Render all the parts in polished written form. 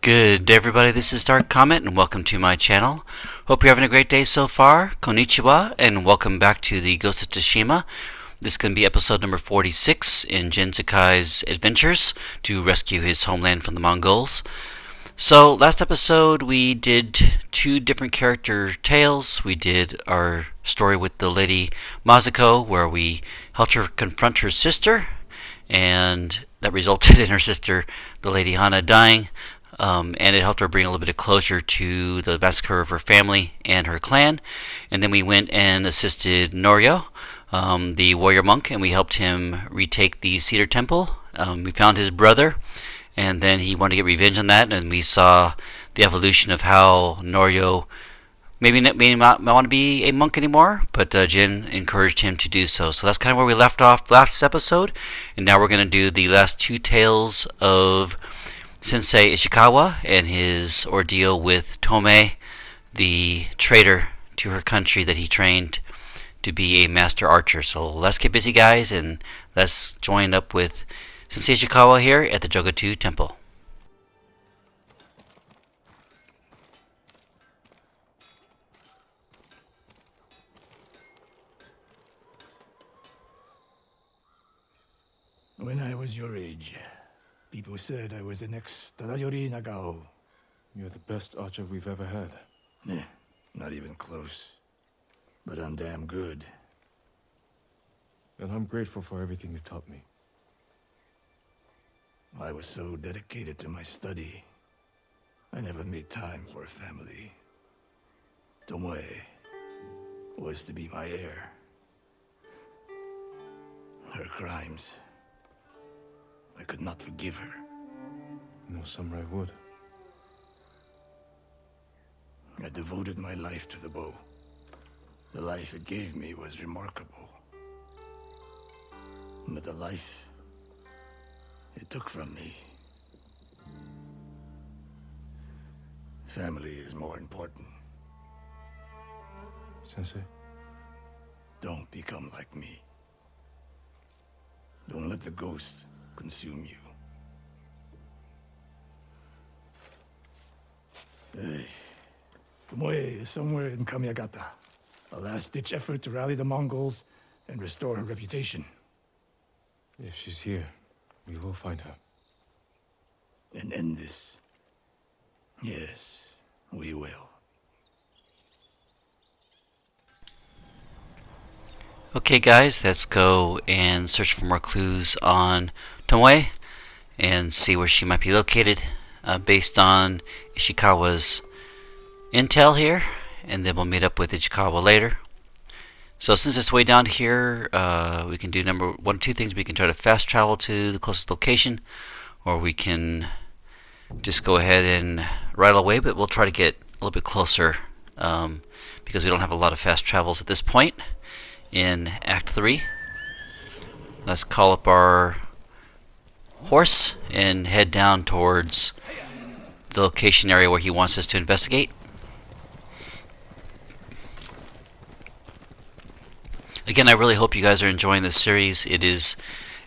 Good day, everybody. This is Dark Comet, and welcome to my channel. Hope you're having a great day so far. Konnichiwa, and welcome back to the Ghost of Tsushima. This is going to be episode number 46 in Jin Sakai's adventures to rescue his homeland from the Mongols. So, last episode we did two different character tales. We did our story with the lady Mazuko, where we helped her confront her sister, and that resulted in her sister, the Lady Hana, dying. And it helped her bring a little bit of closure to the massacre of her family and her clan. And then we went and assisted Norio, the warrior monk, and we helped him retake the Cedar Temple. We found his brother, and then he wanted to get revenge on that, and we saw the evolution of how Norio maybe not want to be a monk anymore, but Jin encouraged him to do so. So that's kind of where we left off last episode, and now we're going to do the last two tales of Sensei Ishikawa and his ordeal with Tomoe, the traitor to her country that he trained to be a master archer. So let's get busy, guys, and let's join up with Sensei Ishikawa here at the Jogaku Temple. When I was your age, people said I was the next Tadayori Nagao. You're the best archer we've ever had. Not even close. But I'm damn good. And I'm grateful for everything you taught me. I was so dedicated to my study, I never made time for a family. Tomoe was to be my heir. Her crimes, I could not forgive her. No samurai would. I devoted my life to the bow. The life it gave me was remarkable. But the life it took from me, family is more important. Sensei? Don't become like me. Don't let the ghost consume you. Hey, Tomoe is somewhere in Kamiagata. A last-ditch effort to rally the Mongols and restore her reputation. If she's here, we will find her. And end this. Yes, we will. Okay, guys, let's go and search for more clues on Tomoe and see where she might be located based on Ishikawa's intel here, and then we'll meet up with Ishikawa later. So since it's way down here, we can do one of two things. We can try to fast travel to the closest location, or we can just go ahead and ride away, but we'll try to get a little bit closer because we don't have a lot of fast travels at this point in Act 3. Let's call up our horse and head down towards the location area where he wants us to investigate. Again, I really hope you guys are enjoying this series. It is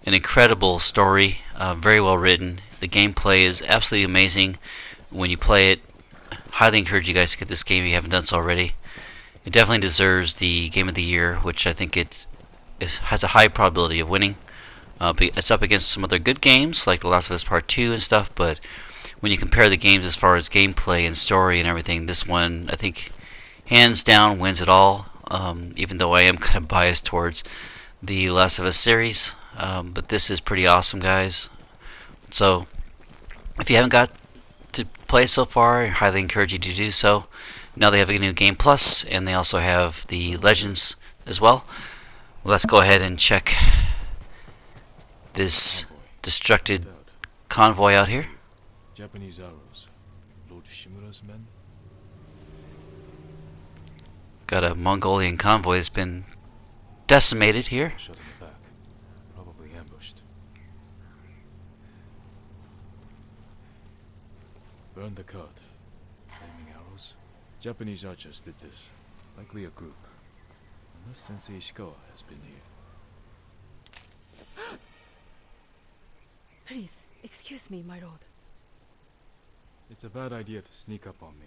an incredible story, very well written. The gameplay is absolutely amazing when you play it. Highly encourage you guys to get this game if you haven't done so already. It definitely deserves the Game of the Year, which I think it has a high probability of winning. It's up against some other good games like The Last of Us Part 2 and stuff, but when you compare the games as far as gameplay and story and everything, this one, I think, hands down wins it all, even though I am kind of biased towards the Last of Us series. But this is pretty awesome, guys. So, if you haven't got to play so far, I highly encourage you to do so. Now they have a new Game Plus, and they also have the Legends as well. Let's go ahead and check this destructed convoy out here. Japanese arrows. Lord Shimura's men? Got a Mongolian convoy that's been decimated here. Shot in the back. Probably ambushed. Burn the cart. Flaming arrows? Japanese archers did this. Likely a group. Unless Sensei Ishikawa has been here. Please, excuse me, my lord. It's a bad idea to sneak up on me.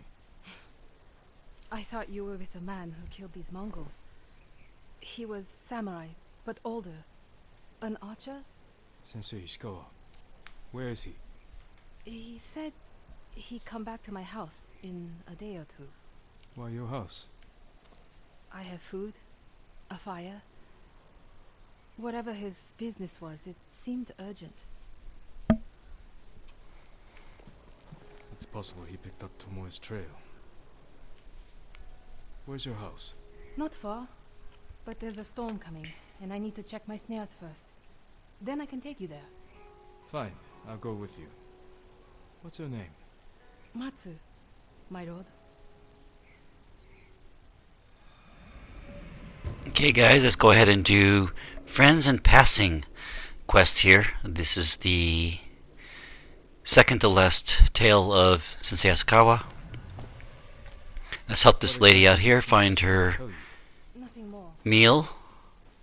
I thought you were with a man who killed these Mongols. He was samurai, but older. An archer? Sensei Ishikawa. Where is he? He said he'd come back to my house in a day or two. Why your house? I have food, a fire. Whatever his business was, it seemed urgent. It's possible he picked up Tomoe's trail. Where's your house? Not far, but there's a storm coming, and I need to check my snares first. Then I can take you there. Fine, I'll go with you. What's your name? Matsu, my lord. Okay guys, let's go ahead and do Friends and Passing quest here. This is the second to last tale of Sensei Ishikawa. Let's help this lady out here find her Nothing more. meal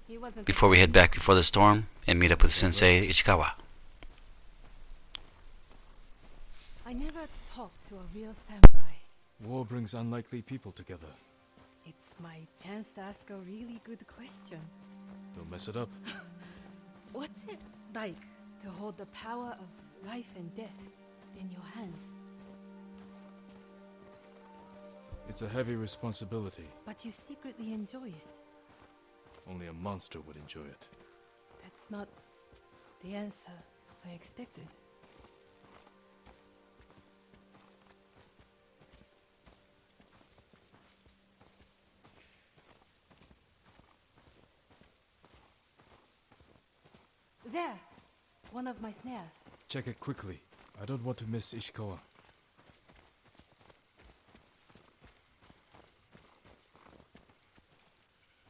He wasn't before we head back before the storm and meet up with Sensei Ishikawa. I never talked to a real samurai. War brings unlikely people together. It's my chance to ask a really good question. Don't mess it up. What's it like to hold the power of life and death in your hands? It's a heavy responsibility. But you secretly enjoy it. Only a monster would enjoy it. That's not the answer I expected. There! One of my snares. Check it quickly. I don't want to miss Ishikawa.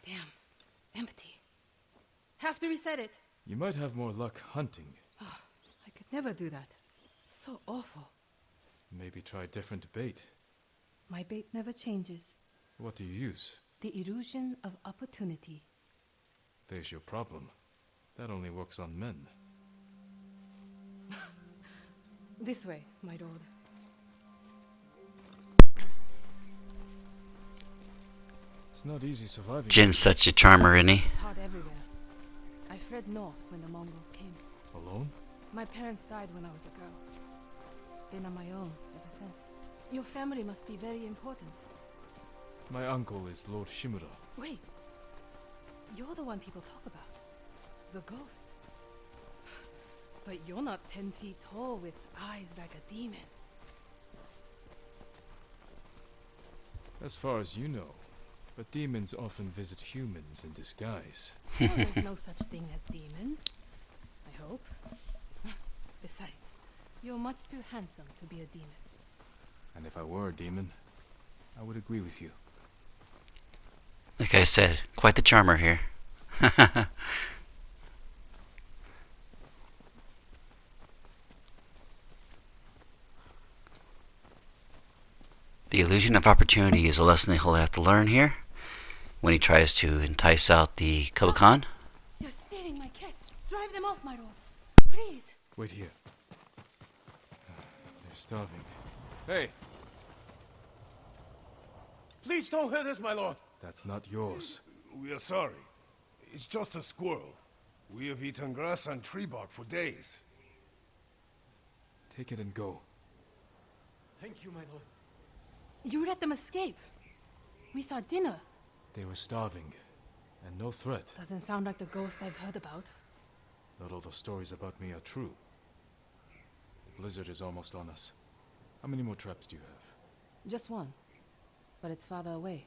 Damn. Empty. Have to reset it. You might have more luck hunting. Oh, I could never do that. So awful. Maybe try different bait. My bait never changes. What do you use? The illusion of opportunity. There's your problem. That only works on men. This way, my lord. It's not easy surviving. Jin's such a charmer, isn't he? It's hard everywhere. I fled north when the Mongols came. Alone? My parents died when I was a girl. Been on my own ever since. Your family must be very important. My uncle is Lord Shimura. Wait. You're the one people talk about. The ghost. But you're not 10 feet tall with eyes like a demon. As far as you know. But demons often visit humans in disguise. Well, there's no such thing as demons. I hope. Besides, you're much too handsome to be a demon. And if I were a demon, I would agree with you. Like I said, quite the charmer here. The illusion of opportunity is a lesson that he'll have to learn here when he tries to entice out the Kobakan. They're stealing my catch. Drive them off, my lord. Please. Wait here. They're starving. Hey! Please don't hurt us, my lord. That's not yours. We are sorry. It's just a squirrel. We have eaten grass and tree bark for days. Take it and go. Thank you, my lord. You let them escape. We thought dinner. They were starving. And no threat. Doesn't sound like the ghost I've heard about. Not all the stories about me are true. The blizzard is almost on us. How many more traps do you have? Just one. But it's farther away.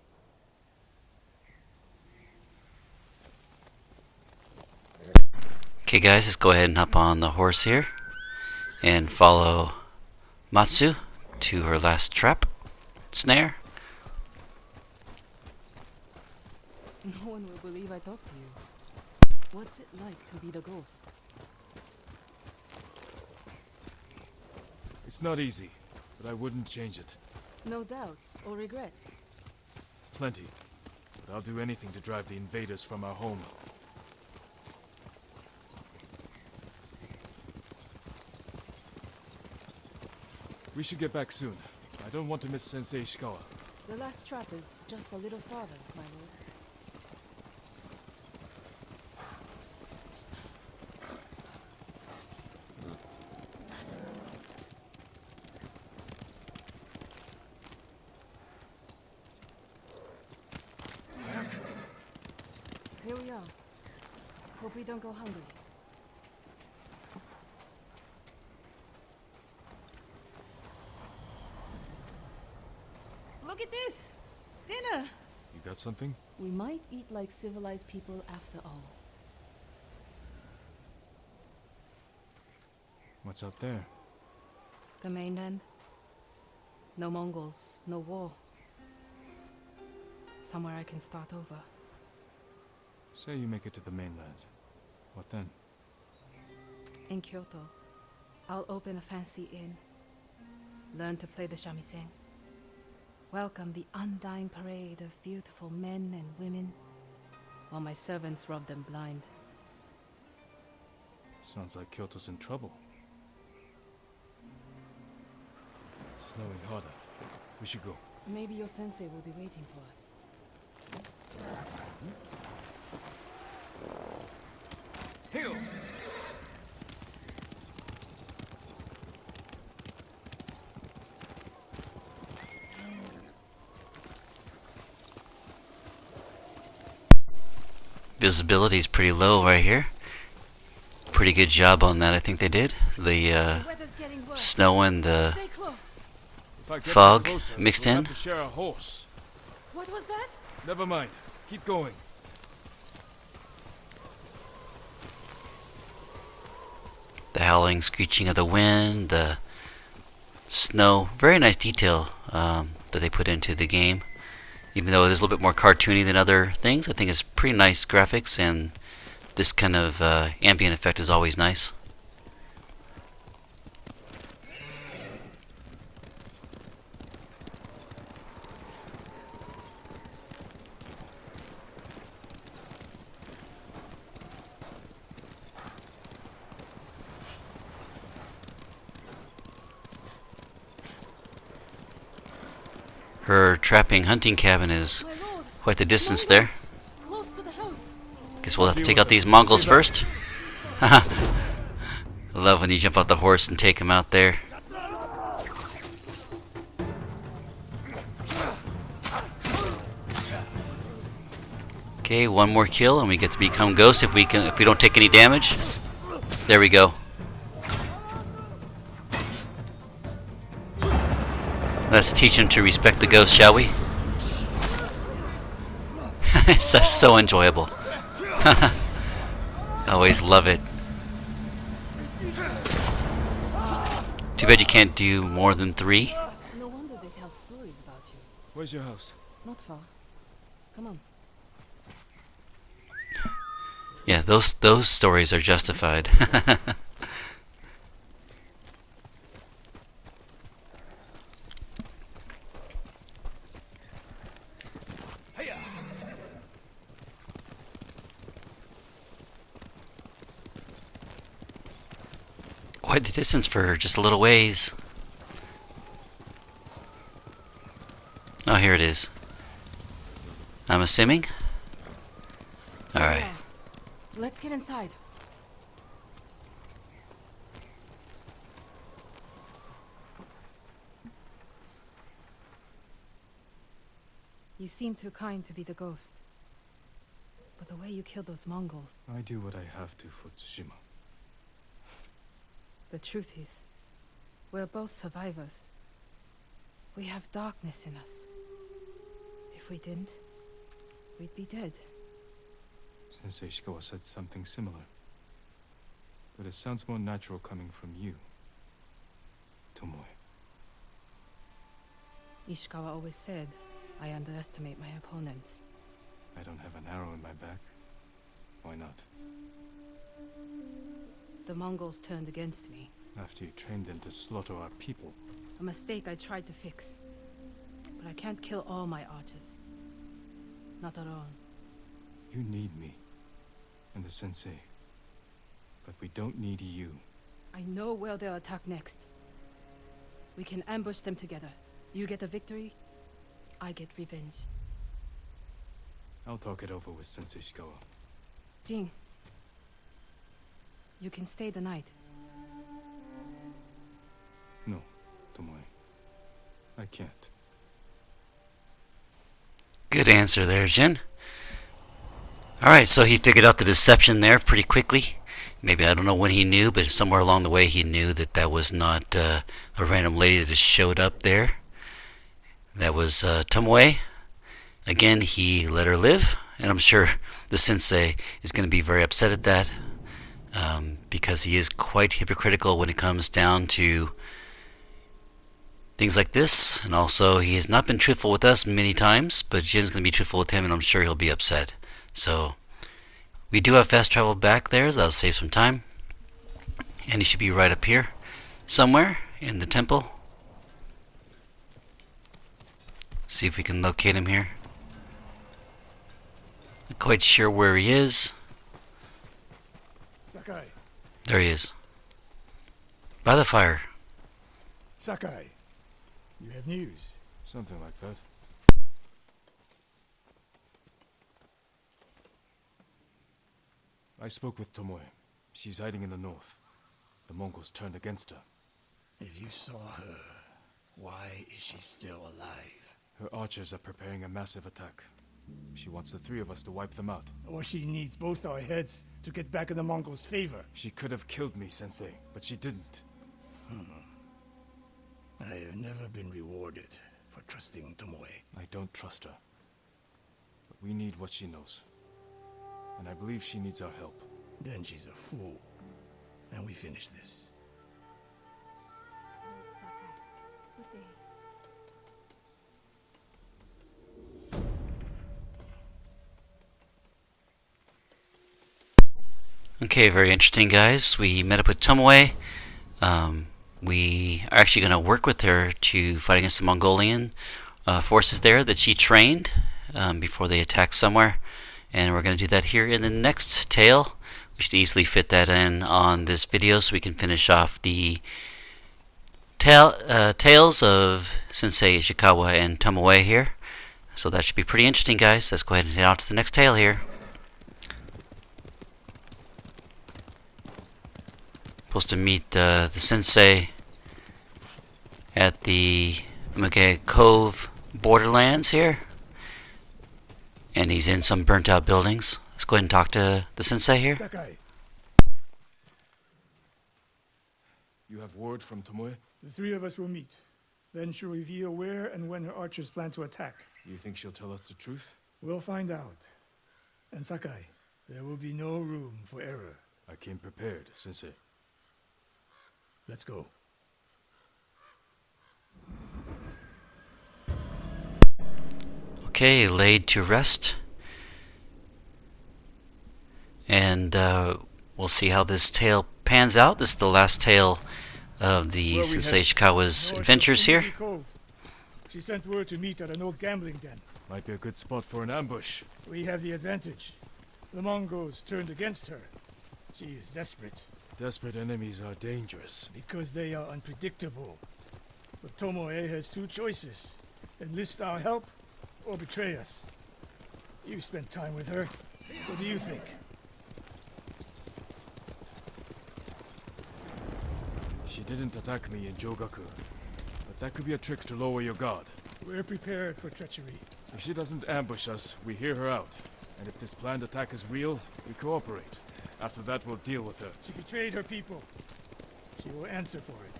Okay guys, let's go ahead and hop on the horse here and follow Matsu to her last trap, snare. No one will believe I talked to you. What's it like to be the ghost? It's not easy, but I wouldn't change it. No doubts or regrets. Plenty. But I'll do anything to drive the invaders from our home. We should get back soon. I don't want to miss Sensei Ishikawa. The last trap is just a little farther, my lord. Here we are. Hope we don't go hungry. Look at this! Dinner! You got something? We might eat like civilized people after all. What's out there? The mainland. No Mongols, no war. Somewhere I can start over. Say you make it to the mainland. What then? In Kyoto, I'll open a fancy inn. Learn to play the shamisen. Welcome the undying parade of beautiful men and women, while my servants rob them blind. Sounds like Kyoto's in trouble. It's snowing harder. We should go. Maybe your sensei will be waiting for us. Hail! Visibility is pretty low right here. Pretty good job on that, I think they did. The Weather's getting worse. snow and the Stay close. If I get Fog closer, mixed we'll in. have to share a horse. What was that? Never mind. Keep going. the howling, screeching of the wind, the snow. Very nice detail that they put into the game. Even though it is a little bit more cartoony than other things, I think it's pretty nice graphics, and this kind of ambient effect is always nice. Her trapping hunting cabin is My lord, quite the distance there. close to the house. Guess we'll have to take out these Mongols first. I love when you jump off the horse and take them out there. Okay, one more kill and we get to become ghosts if we don't take any damage. There we go. Let's teach him to respect the ghost, shall we? It's so enjoyable. I always love it. Too bad you can't do more than 3. No wonder they tell stories about you. Where's your house? Not far. Come on. Yeah, those stories are justified. Quite the distance for just a little ways. Oh, here it is. I'm assuming. All right. Yeah. Let's get inside. You seem too kind to be the ghost. But the way you killed those Mongols, I do what I have to for Tsushima. the truth is, we're both survivors. We have darkness in us. If we didn't, we'd be dead. Sensei Ishikawa said something similar. But it sounds more natural coming from you, Tomoe. Ishikawa always said, I underestimate my opponents. I don't have an arrow in my back. Why not? The Mongols turned against me. After you trained them to slaughter our people. A mistake I tried to fix. But I can't kill all my archers. Not alone. You need me. And the sensei. But we don't need you. I know where they'll attack next. We can ambush them together. You get a victory, I get revenge. I'll talk it over with Sensei Ishikawa. Jin, you can stay the night. No, Tomoe. I can't. Good answer there, Jin. Alright, so he figured out the deception there pretty quickly. Maybe, I don't know when he knew, but somewhere along the way he knew that that was not a random lady that just showed up there. That was Tomoe. Again, he let her live, and I'm sure the sensei is going to be very upset at that, because he is quite hypocritical when it comes down to things like this. And also, he has not been truthful with us many times, but Jin's going to be truthful with him, and I'm sure he'll be upset. So we do have fast travel back there, so that'll save some time. And he should be right up here somewhere in the temple. See if we can locate him here. Not quite sure where he is. Sakai. There he is. By the fire. Sakai. You have news. Something like that. I spoke with Tomoe. She's hiding in the north. The Mongols turned against her. If you saw her, why is she still alive? Her archers are preparing a massive attack. She wants the three of us to wipe them out. Or she needs both our heads to get back in the Mongols' favor. She could have killed me, Sensei, but she didn't. I have never been rewarded for trusting Tomoe. I don't trust her. But we need what she knows. And I believe she needs our help. Then she's a fool. And we finish this. Okay, very interesting, guys. We met up with Tomoe. We are actually going to work with her to fight against the Mongolian forces there that she trained before they attack somewhere. And we're going to do that here in the next tale. We should easily fit that in on this video so we can finish off the tales of Sensei Ishikawa and Tomoe here. So that should be pretty interesting, guys. Let's go ahead and head on to the next tale here. Supposed to meet the sensei at the Umugi Cove borderlands here. And he's in some burnt out buildings. Let's go ahead and talk to the sensei here. Sakai, You have word from Tomoe? the three of us will meet. Then she'll reveal where and when her archers plan to attack. You think she'll tell us the truth? We'll find out. And Sakai, there will be no room for error. I came prepared, Sensei. Let's go. Okay, laid to rest. And we'll see how this tale pans out. This is the last tale of the Sensei Ishikawa's adventures here. Umugi Cove. She sent word to meet at an old gambling den. Might be a good spot for an ambush. We have the advantage. The Mongols turned against her. She is desperate. Desperate enemies are dangerous. Because they are unpredictable. But Tomoe has two choices. Enlist our help, or betray us. You spent time with her. What do you think? She didn't attack me in Jogaku. But that could be a trick to lower your guard. We're prepared for treachery. If she doesn't ambush us, we hear her out. And if this planned attack is real, we cooperate. After that, we'll deal with her. She betrayed her people. She will answer for it.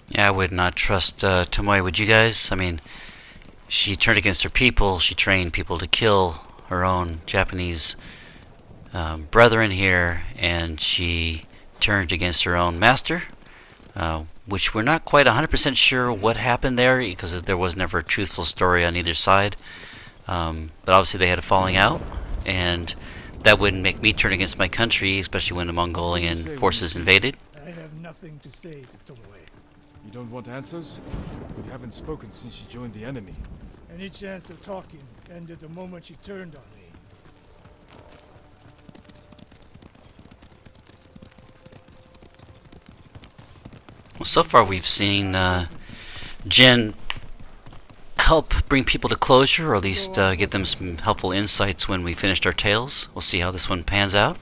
Yeah, I would not trust Tomoe, would you guys? I mean, she turned against her people. She trained people to kill her own Japanese brethren here, and she turned against her own master, which we're not quite 100% sure what happened there, because there was never a truthful story on either side. But obviously they had a falling out, and that wouldn't make me turn against my country, especially when the Mongolian forces invaded. I have nothing to say to Tomoe. You don't want answers? We haven't spoken since she joined the enemy. Any chance of talking ended the moment she turned on me. so far we've seen Jin help bring people to closure, or at least give them some helpful insights when we finished our tales. We'll see how this one pans out.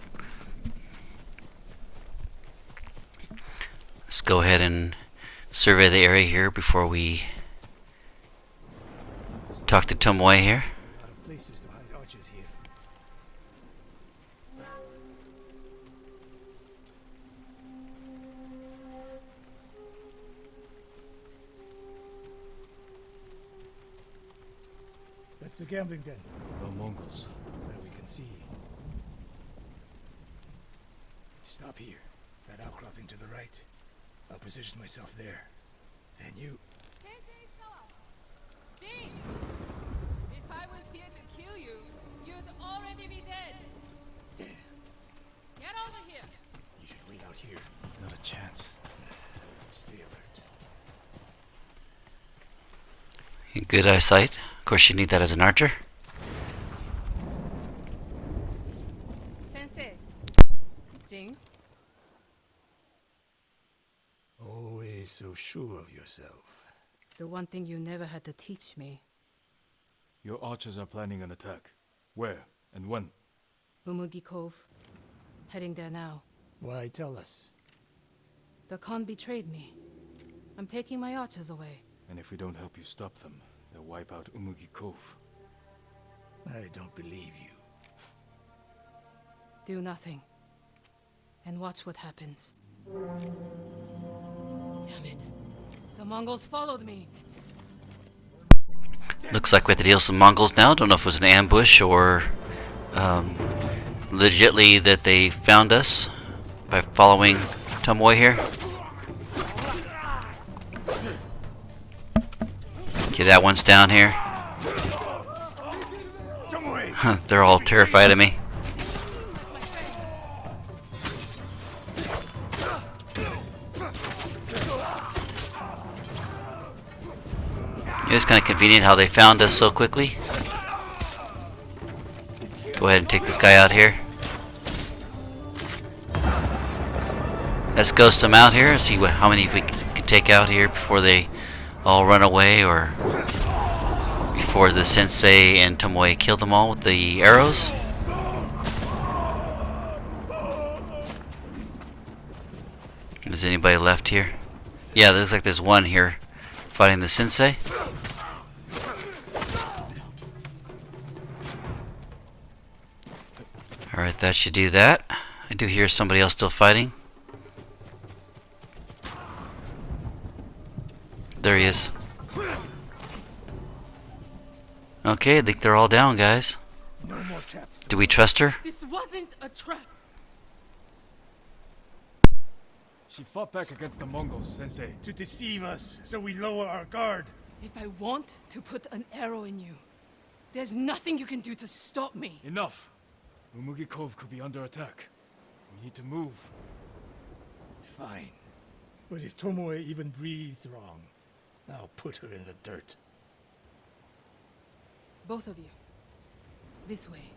Let's go ahead and survey the area here before we talk to Tomoe here. A lot of places to hide archers here. That's the gambling den. The Mongols. That we can see. Stop here. That outcropping to the right. I'll position myself there. Then you... Sensei Ishikawa! Jin! If I was here to kill you, you'd already be dead. Get over here! You should wait out here. Not a chance. Stay alert. Good eyesight. Of course, you need that as an archer. Sensei. Jin? Always so sure of yourself. The one thing you never had to teach me. Your archers are planning an attack. Where and when? Umugi Cove. Heading there now. Why tell us? The Khan betrayed me. I'm taking my archers away. And if we don't help you stop them, they'll wipe out Umugi Cove. I don't believe you. Do nothing. And watch what happens. Damn it. The Mongols followed me. Looks like we have to deal with some Mongols now. Don't know if it was an ambush or legitly that they found us by following Tomoe here. Okay, that one's down here. They're all terrified of me. It's kind of convenient how they found us so quickly. Go ahead and take this guy out here. Let's ghost them out here and see how many we can take out here before they all run away, or before the Sensei and Tomoe kill them all with the arrows. Is anybody left here? Yeah, looks like there's one here fighting the Sensei. Alright, that should do that. I do hear somebody else still fighting. There he is. Okay, I think they're all down, guys. No more traps. Do we trust her? This wasn't a trap. She fought back against the Mongols, Sensei. To deceive us, so we lower our guard. If I want to put an arrow in you, there's nothing you can do to stop me. Enough! Umugi Cove could be under attack. We need to move. Fine. But if Tomoe even breathes wrong, I'll put her in the dirt. Both of you. This way.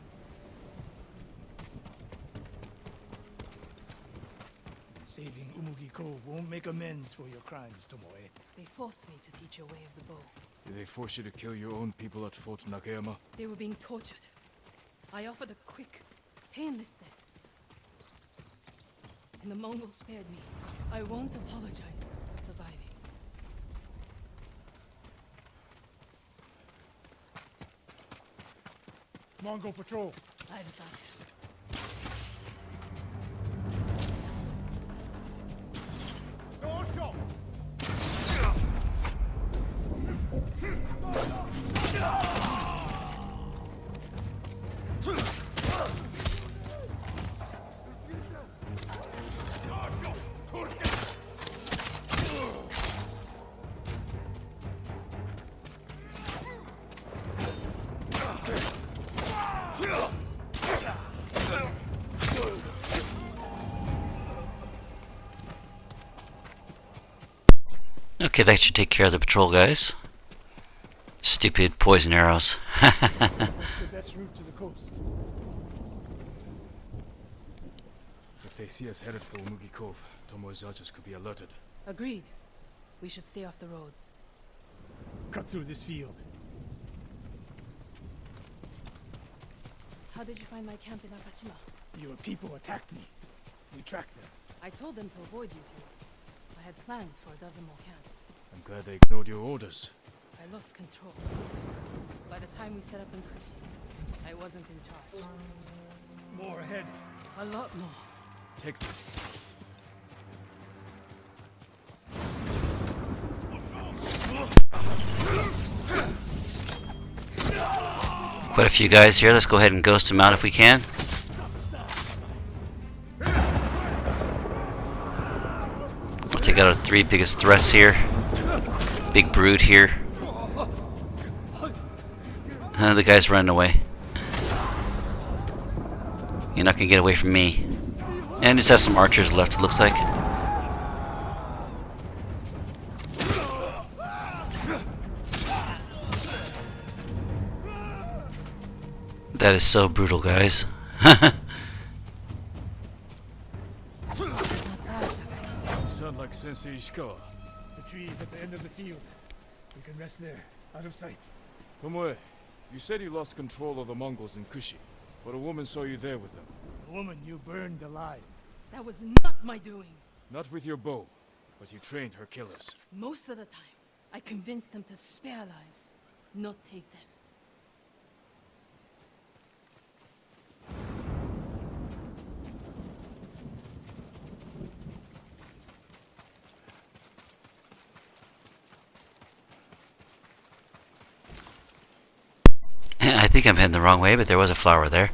Saving Umugi Cove won't make amends for your crimes, Tomoe. They forced me to teach a way of the bow. Did they force you to kill your own people at Fort Nakayama? They were being tortured. I offered a quick, painless death. And the Mongols spared me. I won't apologize for surviving. Mongol patrol. I've got it. Okay, that should take care of the patrol guys. Stupid poison arrows. That's the best route to the coast. If they see us headed for Umugi Cove, Tomoe's archers could be alerted. Agreed. We should stay off the roads. Cut through this field. How did you find my camp in Akashima? Your people attacked me. We tracked them. I told them to avoid you two. I had plans for a dozen more camps. I'm glad they ignored your orders. I lost control. By the time we set up in Kushi, I wasn't in charge. More ahead. A lot more. Take them. Quite a few guys here. Let's go ahead and ghost them out if we can. I'll take out our 3 biggest threats here. Big brood here. The guy's running away. You're not gonna get away from me. And just have some archers left, it looks like. That is so brutal, guys. You sound like Sensei Ishikawa. The tree is at the end of the field. We can rest there, out of sight. Tomoe, you said you lost control of the Mongols in Kushi, but a woman saw you there with them. The woman you burned alive. That was not my doing. Not with your bow, but you trained her killers. Most of the time, I convinced them to spare lives, not take them. I think I'm heading the wrong way, but there was a flower there.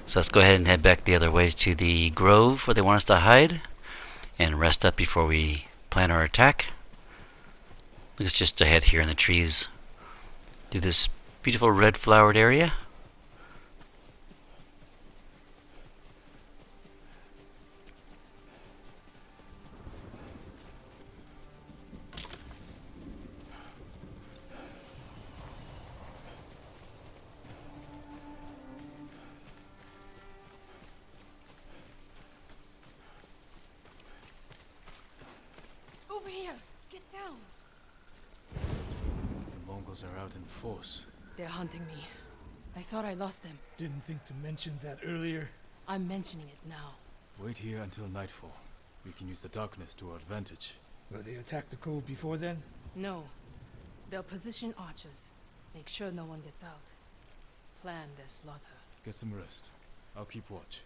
So let's go ahead and head back the other way to the grove where they want us to hide and rest up before we plan our attack. Let's just ahead here in the trees through this beautiful red flowered area. Over here! Get down! The Mongols are out in force. They're hunting me. I thought I lost them. Didn't think to mention that earlier. I'm mentioning it now. Wait here until nightfall. We can use the darkness to our advantage. Will they attack the cove before then? No. They'll position archers. Make sure no one gets out. Plan their slaughter. Get some rest. I'll keep watch.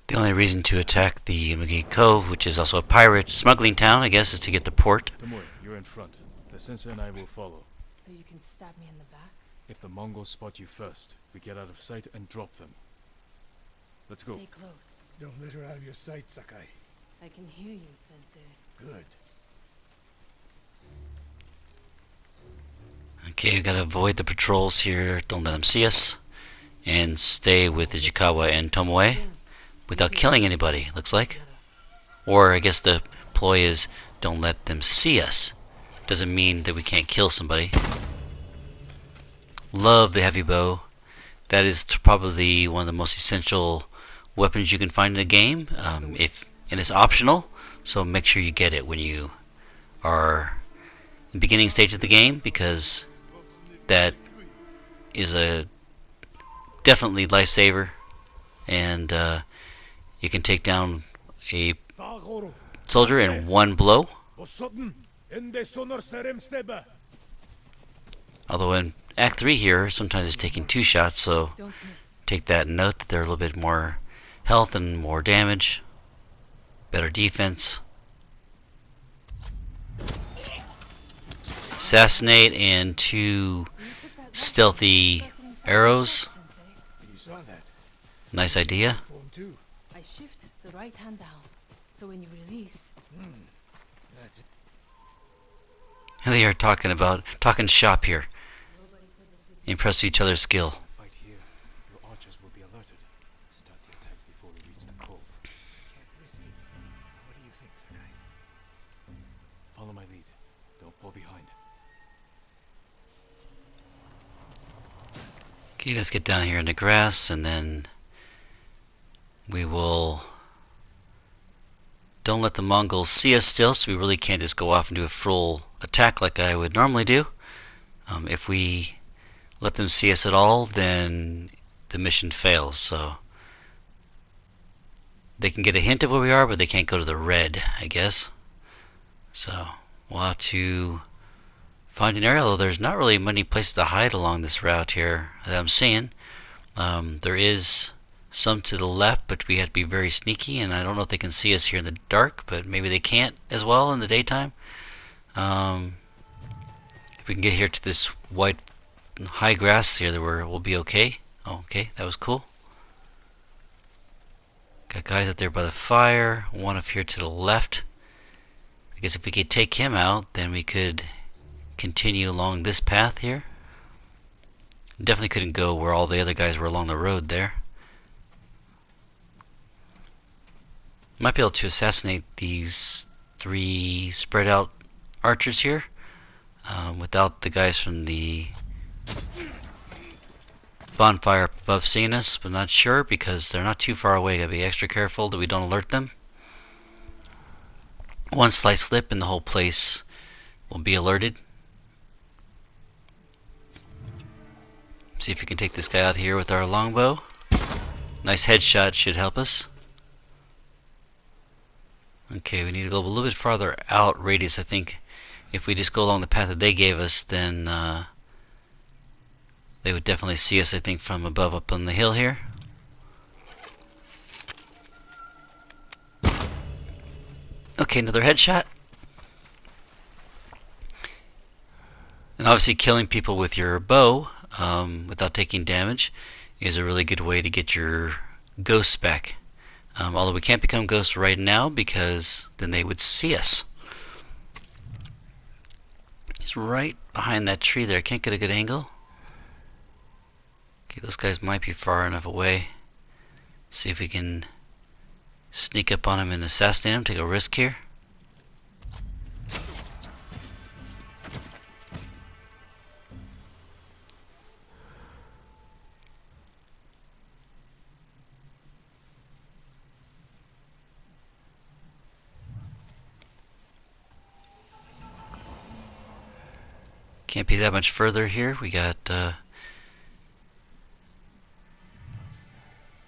The only reason to attack the Umugi Cove, which is also a pirate smuggling town, I guess, is to get the port. Tomoe, you're in front. The sensei and I will follow. So you can stab me in the back? If the Mongols spot you first, we get out of sight and drop them. Let's go. Stay close. Don't let her out of your sight, Sakai. I can hear you, Sensei. Good. Okay, we gotta avoid the patrols here. Don't let them see us. And stay with Ishikawa and Tomoe without killing anybody, looks like. Or I guess the ploy is don't let them see us. Doesn't mean that we can't kill somebody. Love the heavy bow. That is probably one of the most essential weapons you can find in the game. And it's optional, so make sure you get it when you are in the beginning stage of the game, because that is a definitely lifesaver, and you can take down a soldier in one blow. Although in Act 3 here, sometimes it's taking 2 shots, so Don't miss. take that note that they're a little bit more health and more damage, better defense. Assassinate and 2 stealthy arrows. You saw that. Nice idea. Form too. I shift the right hand down, so when you release, That's it. They are talking shop here. Impressed with each other's skill. Fight here. Your archers will be alerted. Start the attack before we reach the cove. Can't risk it. What do you think, Sakai? Follow my lead. Don't fall behind. Okay, let's get down here in the grass and then We will... Don't let the Mongols see us still, so we really can't just go off and do a full attack like I would normally do. If we let them see us at all, then the mission fails, so... They can get a hint of where we are, but they can't go to the red, I guess. So, we'll have to find an area, though there's not really many places to hide along this route here that I'm seeing. There is some to the left, but we have to be very sneaky, and I don't know if they can see us here in the dark, but maybe they can't as well in the daytime. If we can get here to this white high grass here, we'll be okay. Oh, okay, that was cool. Got guys up there by the fire, one up here to the left. I guess if we could take him out, then we could continue along this path here. Definitely couldn't go where all the other guys were along the road there. Might be able to assassinate these 3 spread out archers here without the guys from the bonfire up above seeing us, but not sure because they're not too far away. Gotta be extra careful that we don't alert them. One slight slip and the whole place will be alerted. See if we can take this guy out here with our longbow. Nice headshot should help us. Okay, we need to go a little bit farther out radius. I think if we just go along the path that they gave us, then they would definitely see us, I think, from above up on the hill here. Okay, another headshot. And obviously killing people with your bow without taking damage is a really good way to get your ghosts back. Although we can't become ghosts right now because then they would see us. He's right behind that tree there. Can't get a good angle. Okay, those guys might be far enough away. See if we can sneak up on him and assassinate him. Take a risk here. Can't be that much further here. We got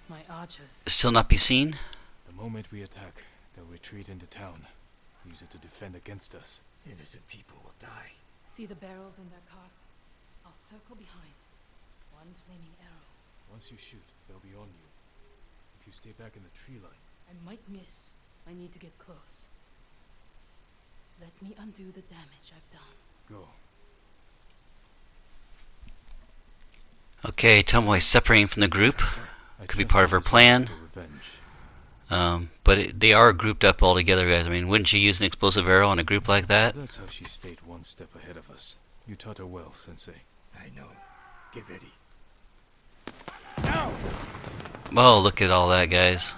My archers. still not be seen. The moment we attack, they'll retreat into town. Use it to defend against us. Innocent people will die. See the barrels in their carts? I'll circle behind. One flaming arrow. Once you shoot, they'll be on you. If you stay back in the tree line... I might miss. I need to get close. Let me undo the damage I've done. Go. Okay, Tomoe's separating from the group. Could be part of her plan. But they are grouped up all together, guys. I mean, wouldn't you use an explosive arrow on a group like that? That's how she stayed one step ahead of us. You taught her well, Sensei. I know. Get ready. Oh, look at all that, guys.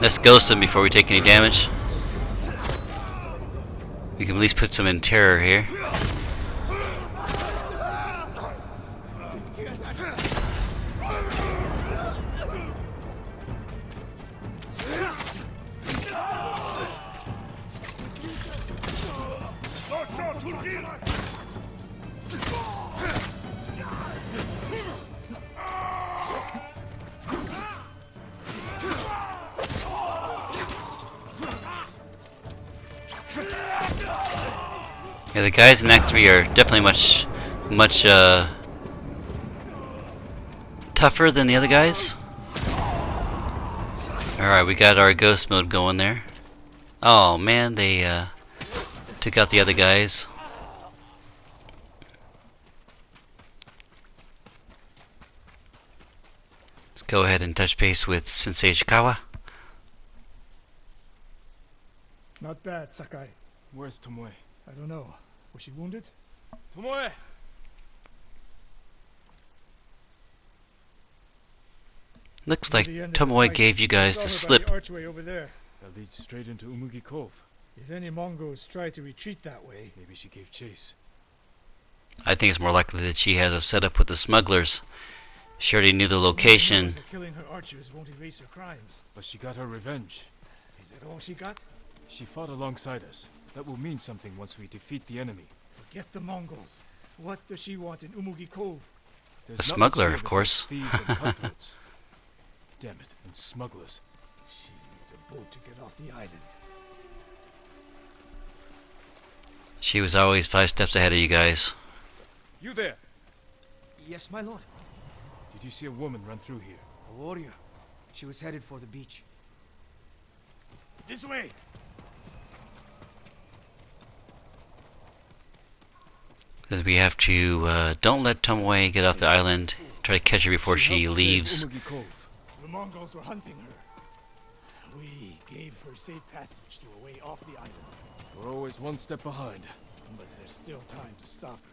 Let's ghost them before we take any damage. We can at least put some in terror here. Yeah, the guys in Act 3 are definitely much tougher than the other guys. Alright, we got our ghost mode going there. Oh man, they took out the other guys. Let's go ahead and touch base with Sensei Ishikawa. Not bad, Sakai. Where's Tomoe? I don't know. Was she wounded? Tomoe! Looks like Near the end of the Tomoe fight, gave you I guys saw the her by slip. the archway over there. That leads straight into Umugi Cove. If any Mongols try to retreat that way, Maybe she gave chase. I think it's more likely that she has a setup with the smugglers. She already knew the Who location. knows that killing her archers won't erase her crimes. But she got her revenge. Is that all she got? She fought alongside us. That will mean something once we defeat the enemy. Forget the Mongols. What does she want in Umugi Cove? There's A not smuggler, much of here course. besides thieves and cutthroats. Damn it, and smugglers. She needs a boat to get off the island. She was always 5 steps ahead of you guys. You there! Yes, my lord. Did you see a woman run through here? A warrior. She was headed for the beach. This way! Because we have to, don't let Tomoe get off the island. Try to catch her before she helped leaves. save Umugi Cove. The Mongols were hunting her. We gave her safe passage to a way off the island. We're always one step behind. But there's still time to stop her.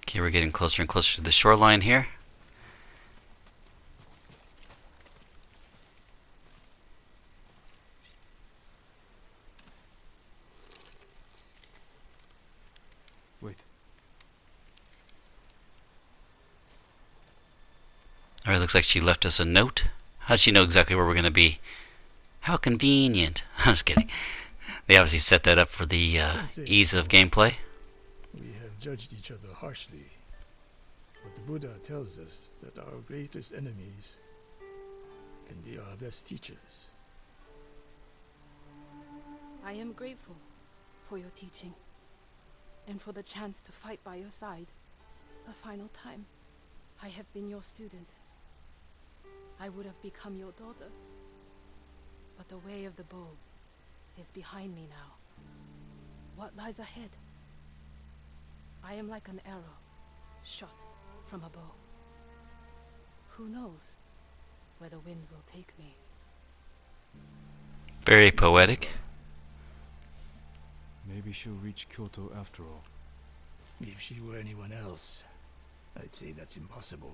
Okay, we're getting closer and closer to the shoreline here. Wait, Alright, looks like she left us a note. How'd she know exactly where we're going to be? How convenient. I was kidding. They obviously set that up for the ease of gameplay. We have judged each other harshly. But the Buddha tells us that our greatest enemies can be our best teachers. I am grateful for your teaching, and for the chance to fight by your side a final time. I have been your student. I would have become your daughter. But the way of the bow is behind me now. What lies ahead? I am like an arrow shot from a bow. Who knows where the wind will take me? Very poetic. maybe she'll reach Kyoto after all. If she were anyone else, I'd say that's impossible.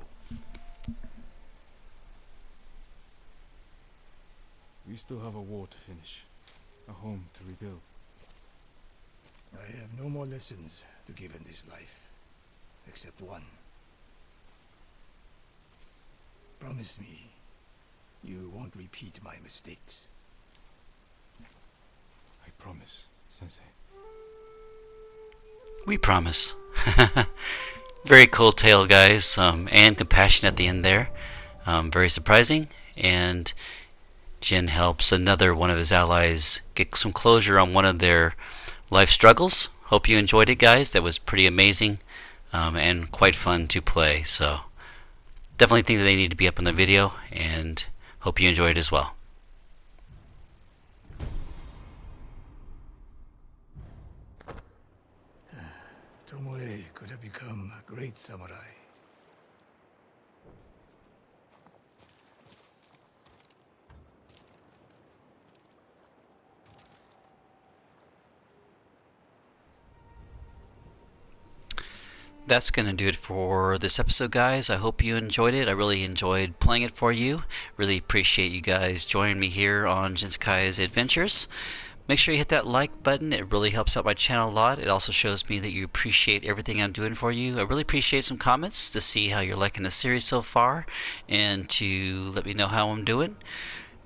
We still have a war to finish, a home to rebuild. I have no more lessons to give in this life, except one. Promise me, you won't repeat my mistakes. I promise, Sensei. We promise. Very cool tale, guys, and compassion at the end there. Very surprising, and Jin helps another one of his allies get some closure on one of their life struggles. Hope you enjoyed it, guys. That was pretty amazing and quite fun to play. So definitely think that they need to be up on the video, and hope you enjoyed it as well. Tomoe could have become a great samurai. That's going to do it for this episode, guys. I hope you enjoyed it. I really enjoyed playing it for you. Really appreciate you guys joining me here on Jin Sakai's Adventures. Make sure you hit that like button. It really helps out my channel a lot. It also shows me that you appreciate everything I'm doing for you. I really appreciate some comments to see how you're liking the series so far and to let me know how I'm doing.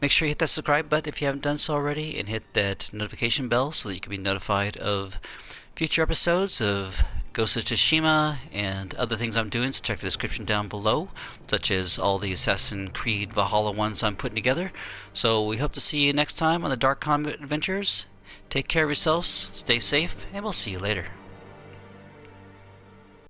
Make sure you hit that subscribe button if you haven't done so already, and hit that notification bell so that you can be notified of future episodes of Ghost of Tsushima and other things I'm doing. So check the description down below, such as all the Assassin's Creed Valhalla ones I'm putting together. So we hope to see you next time on the Dark Combat Adventures. Take care of yourselves, stay safe, and we'll see you later.